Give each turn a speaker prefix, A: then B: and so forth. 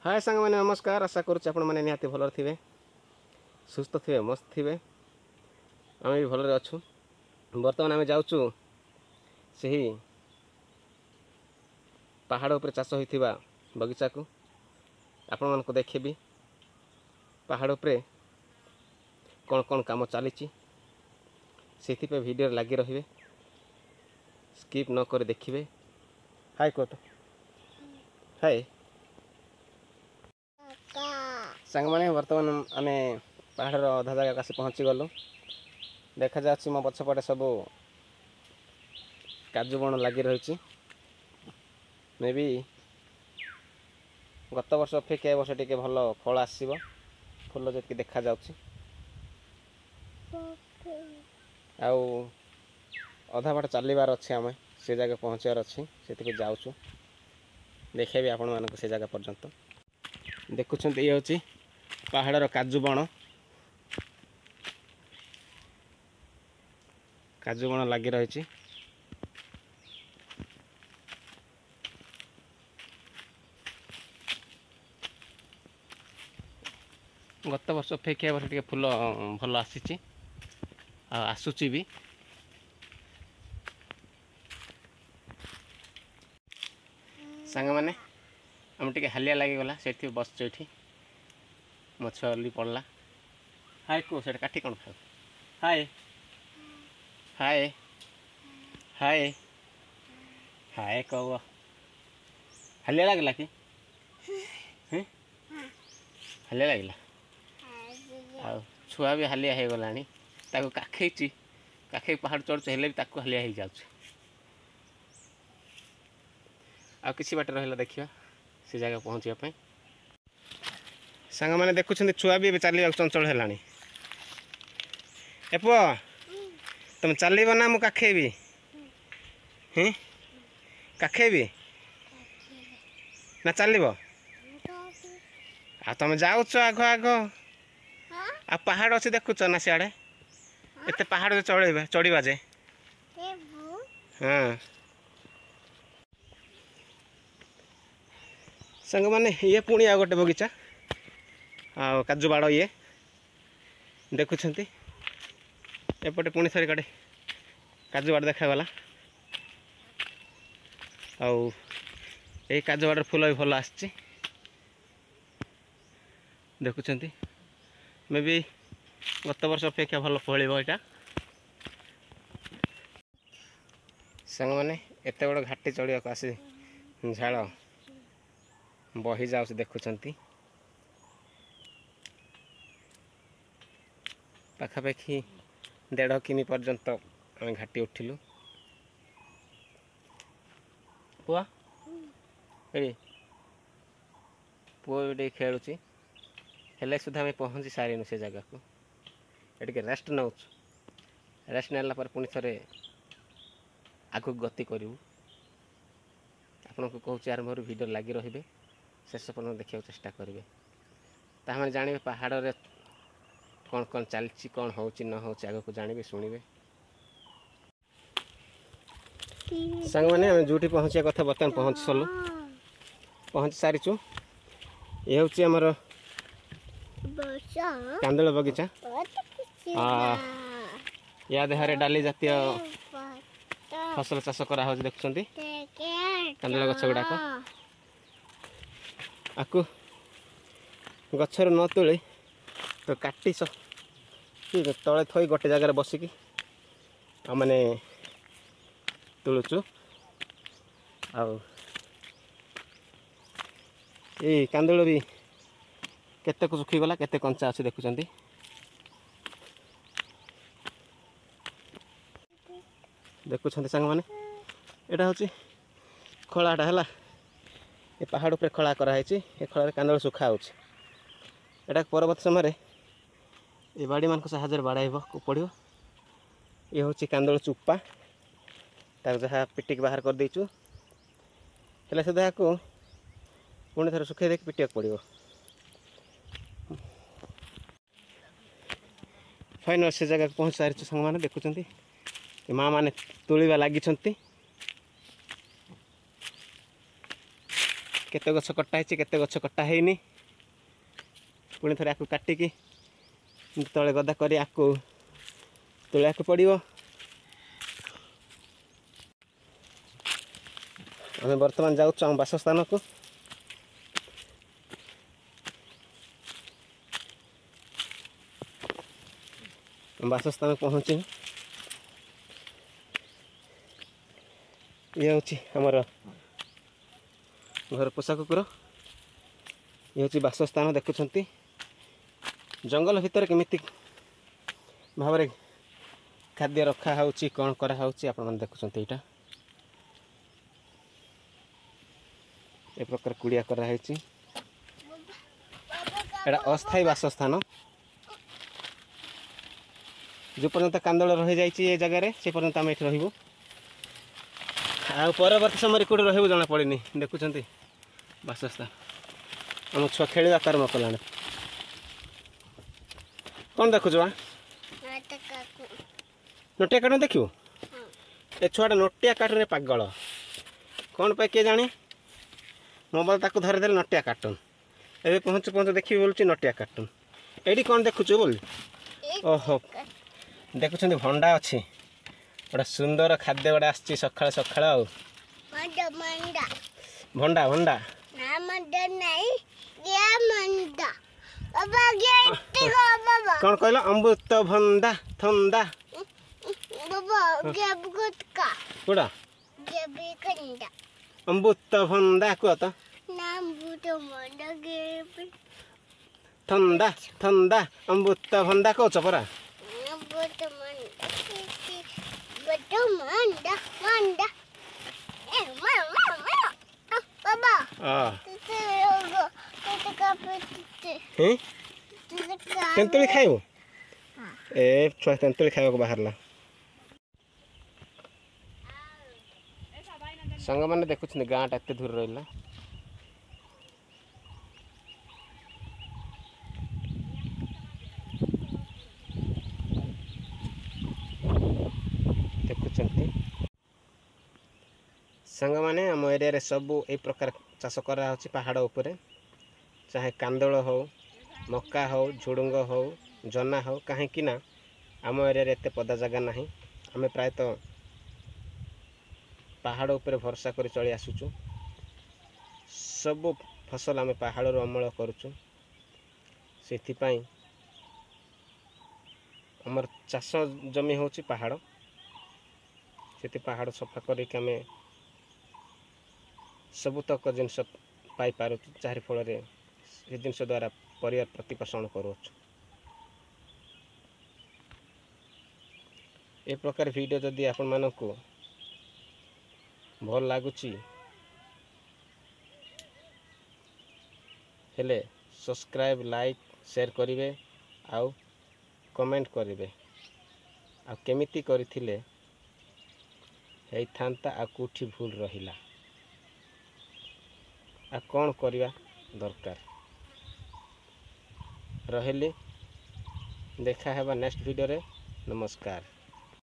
A: हाय सांग मैंने नमस्कार। आशा करुच्चे आपण मैंने निहाती भल थे, सुस्थ थे, मस्त थे। आम भी भल अच्छु। बर्तमान आम जाऊँ से पहाड़ उपर चाष होता बगीचा को आपण मानक देखेबी। पहाड़ उपरे कौन कौन काम चली से वीडियो लगी रही, स्किप न कर देखिए। हाय कह तो हाय सांग मैंने बर्तमान आम पहाड़ अधा जगह आसी पहुँची गलु। देखा जा मो पछपटे सब काजू बण लगी रही। मे बी गत वर्ष अपेक्षा वर्ष टी भल फल आसव। फुल जी देखा जा अधा बाट चलबार अच्छे आम से जगह पहुँचार अच्छी से जाऊँ। देखेबी आपण मानक से जगह पर्यंत। देखुं ये हूँ पहाड़र काजू बण। काजू बण लगी रही। गत वर्ष अपेक्षा वर्ष टे फुल भल आसी आसूची भी। सांग मैंने आम टे हालिया लगिगला से बसचु ये मछली पड़ला। हाय को से काठी कौन खाऊ। हाय हाय हाय हाय कह हालिया लगला कि हालिया लगला। छुआ भी हालिया हो गला काखई काखई पहाड़ चढ़ हेल्ले भी ताकू हालिया हो जाऊँ। आ किसी बाट रहा देखा से जगह पहुँचापी। सांग मैंने देखुं छुआ भी चलने चंचल है। ए पुआ तुम चलो ना मुझे काखेबी। काखेबी ना चलो आ तुम जाऊ आग आग आ पहाड़ अच्छे देखुच ना सियाड़े एत पहाड़ चढ़ा जे। हाँ सांग मैंने ये पुणी आ गोटे बगीचा आ काजू बाड़ ये देखुं। एपटे पुणी थरी काटे काजू बाड़ देखागला। आउ ये काजू बाड़ फुल भी भल आसी देखुं। मे बी गत वर्ष अपेक्षा भल फल यहाँ। सांग मैंने एत बड़ घाटी चढ़ा आसी झाड़ बही जाऊँ देखुं। पाखापाखि 1.5 किमी पर्यंत आम घाटी उठिलु। पुआ ए पुआ ये खेलुची हेल्ले सुधा आम पहुँची सारिनु से जगह को। ये रेस्ट नौ रेस्ट नाला पुणी थे आगू गति करूँ। आपण को कहूँ आरंभ वीडियो लगी रही शेष पर्यटन देखा चेष्टा करेंगे। तामें जाने पहाड़ रे कौन कौन चलती कौन हो न हो आग को जानवे शुणे। सांग मैंने आम जो पहुँचा कथा बर्तमान पहुँच सलु पहुँच सारीचु। ये हूँ आमर कांदुल बगीचा। या देहरे डाली जातीय फसल चाष करा देखुं। कांदुल गछ गुड़ाक आपको गचर न तुले तो काटी तले थई गोटे जगार बसिकी आने तुलुचु। ये कांदुल भी केते को सुखीगला केते कंचा अच्छे देखुं। देखुं सांग मैंने यहाँ हूँ खलाटा है। ये पहाड़ पर खला कराई। ये खल कांदुल सुखा हो परवर्त समय ये बाड़ी मान साहय बाड़ाइब को पड़ो। ये हूँ कांदुल चुप्पा जहाँ पिटिक बाहर कर देचु हेल्ले सुधा को पुणी थे सुखे देख पिटिया पड़ो। फाइनल से जगह पहुँच सारी सांग मैंने देखुं माँ मैंने तुलिबा लगी। केते गछ कटा है केते गछ कटा हैनी पुणी थे आपको काटिकी तले गदा कर तोड़ा पड़ो। आम बर्तमान जाऊँ आम बासस्थान को बासस्थान पहुँची ये हूँ आमर घर पोषा कुकुर ये हूँ बासस्थान देखुं जंगल भितर केमिति भाव खाद्य रखा होची कौन करा होची आपण मन देखुं यहाँ ए प्रकार कुड़िया कराई एटा अस्थायी बासस्थान जो पर्यंत कांदोल रही जाए जगार से पर्यंत आम ये रही परवर्ती समय कौट रही जना पड़े देखुं बासस्थान आम छुआ खेल कर्म कला कौन देखु नोटिया कार्टून देखू ए छुआटा नोटिया कार्टून पागल कौन पे किए जाने मोबाइल ताक धरदे नोटिया कार्टून ए पहुँचु पहुँचु देखी बोलूँ नोटिया कार्टून ये कौन देखुचु बोल ओहो देखुं भंडा अच्छी गोटे सुंदर खाद्य गोटे आसची सकाळ सकाळ भंडा भंडा कौन कहल अमृत भंडा थंडा कौड़ा अमृत भंडा कह तो थंडा थंडा अमृत भंडा कौच परा तेंतुली खाइबू ए छुआ तेंतुली खाइबा बाहरला संग मैंने देखुं गाँटा एत दूर रहा देखुं सांग मैंने आम एरिया सबू ए प्रकार चाष करा पहाड़ उपरे चाहे कांदोल हो मक्का हो झुडुंग हो जना हो कहीं आम एरिया एत पदा जगह ना आम प्रायतः पहाड़ उपरे भरसा कर चली आसुचु सब फसल आम पहाड़ अमल करुचु से आमर चाष जमी हूँ पहाड़ से पहाड़ सफा करके आम सबुतक जिनस पाई पारुचु जहार फल से जिनस द्वारा परिवार प्रतिपोषण करुचु। ए प्रकार वीडियो जदि आपण मानकु भल लगुच हेले सब्सक्राइब लाइक शेयर करेंगे आउ कमेंट करेंगे आ केमिति करथिले हेई थांता आ कोठी भूल रहिला आ कौन करवा दरकार रहिले देखा है नेक्स्ट वीडियो रे नमस्कार।